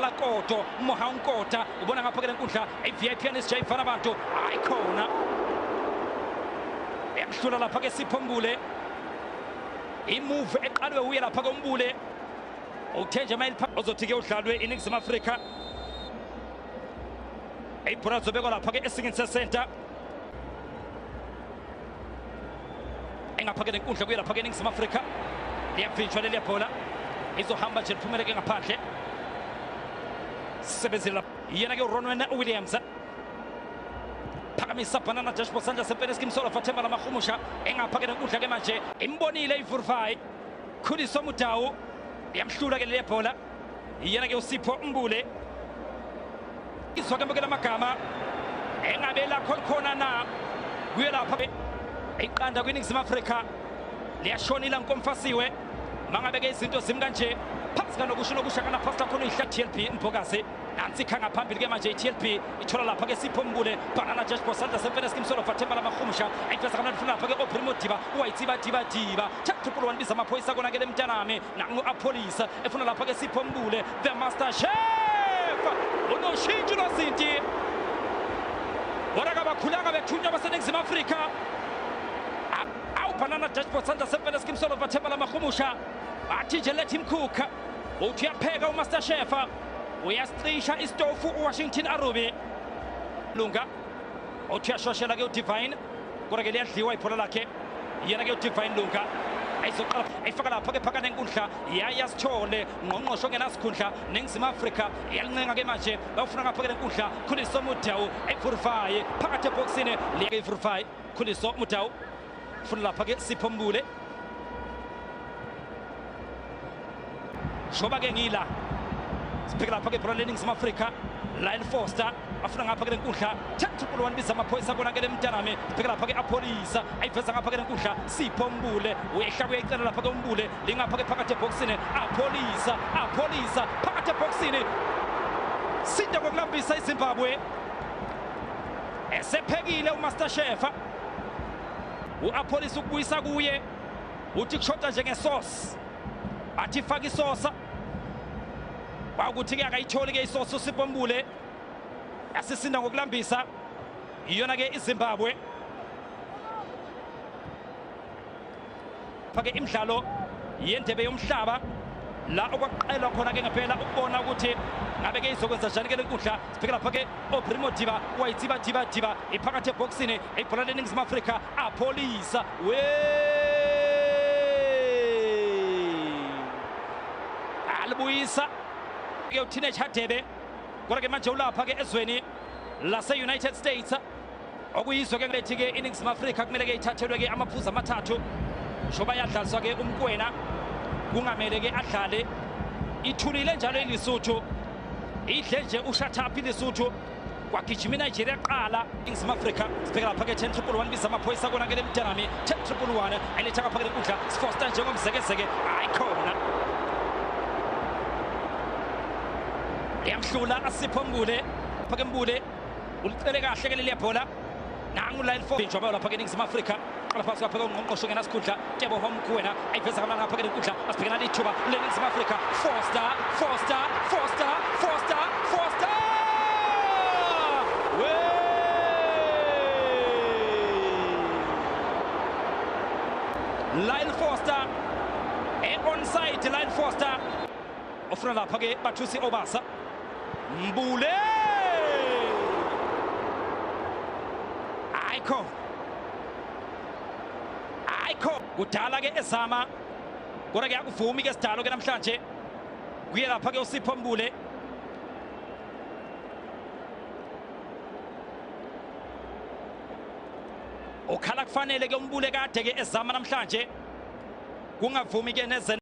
Dlala Koto Mohankota ubona ngapha ke lenkundla iVIP NSJ ifana abantu ayikhona emhlula lapha ke Sipho Mbule imove eqalwe uye lapha koMbule uthenje mail ozothi ke udlalwe iNingizimu Afrika ibhola zobekwa lapha ke eSingisa Center engapha ke lenkundla kuye lapha ke eNingizimu Afrika liyavinjwa leli bhola izohamba nje liphumele ke ngaphandle sebenzela yena ke uRonwen Williams phakamisa banana dashboard sandla sepele skimsolo fathemba lamahumusha engapha ke lenkundla ke manje imbonile iVurfai Khuliso Mudau yamhlula ke leli bhola yena ke uSipho Mbule izwa ke mbekela amagama engabe la khona na kuye lapha iqanda kwiNingizimu Afrika liyashonila nkomfasiwe mangabe ke izinto zimkanje phansi kanokusho nokushakana phasta khona ihla TLP Mphokasi nansi khanga phambili ke manje iTLP ithola lapha ke Sipho Mbule banana dashboard sandla sepele skimsolo fathemba lamahumusha ayifesa kana lifuna lapha ke oPrimo Diba uwayitsiba diba Triple One biza amaphoyisa kona ke lemntanami nangu apolisa efuna lapha ke Sipho Mbule the master chef unoshintsho losinti wona kabakhulanga bethunywa baseNingizimu Afrika banana dashboard sandla sepele skimsolo fathemba lamahumusha athi nje let him cook uthi uyapheka umaster chef uyastrisha istofu uWashington Arubi lunga uthi uyashoshela ke uDivine kodwa ke liyadliwa ibhola lakhe yena ke uDivine lunga ayizoqala ayifaka lapha ke phakane enkundla yayasithole ngqongqosho ngenasikhundla neNingizimu Afrika iyalincenga ke manje bafuna ngapha ke lenkundla Khuliso Mudau iVurfai phakathi eboxini liye iVurfai Khuliso Mudau funa lapha ke Sipho Mbule shoba ke ngila sibheka lapha ke ibhola leNingizimu Afrika Lyle Foster afuna ngapha ke lenkundla Triple One biza amaphoyisa kona ke lemntanami sibheka lapha ke apolisa ayiveza ngapha ke lenkundla Sipho Mbule uyehla kuyicela lapha ke uMbule lingapha ke phakathi eboxini apolisa phakathi eboxini sinda ngokulambisa iZimbabwe esephekile uMaster Chef uApolisa ukubuyisa kuye uthi kushoda njengeSauce athi faka isosa bakuthi ke akayitholi ke isosa uSipho Mbule asisinda ngokulambisa iyona ke iZimbabwe phake imidlalo yendebe yomhlaba la okwaqelwa khona ke ngempela ukubona ukuthi ngabe ke izokwenza njani ke lenkundla sibheka lapha ke oPrimo Diba wayitsiba diba iphakathi eboxini ibhola leNingizimu Afrika apolisa alibuyisa ke uTeenage Hadebe kodwa ke manje ulapha ke ezweni lase United States okuyizwe ke lethi ke iNingizimu Afrika kumele ke ithathelwe ke amaphuzu amathathu shoba yadlaliswa ke uMkwena kungamele ke adlale ithulile njalo iLesotho idle nje uShathapi iLesotho kwagijima iNigeria qala iNingizimu Afrika sibheka lapha ke 10 Triple One biza amaphoyisa kona ke lemntanami 10 Triple One ayiletha ngapha ke lenkundla Foster njengomzekezeke ayikhona yamhlula aSipho Mbule phake Mbule ulicele kahle ke leli bhola nangu Lyle Foster njoba lapha ke eNingizimu Afrika qala phakathi lapha ke ungqongqosho ngenasikhundla Tebo Homkhwena ayiveza kamnandi ngapha ke lenkundla asibhekana lithuba leNingizimu Afrika Foster Lyle Foster onside Lyle Foster ofuna lapha ke Bathusi Obasa Mbule ayikho kudala ke ezama kodwa ke akuvumi ke sidalo ke namhlanje kuye lapha ke uSipho Mbule okhala kufanele ke uMbule kade ke ezama namhlanje kungavumi ke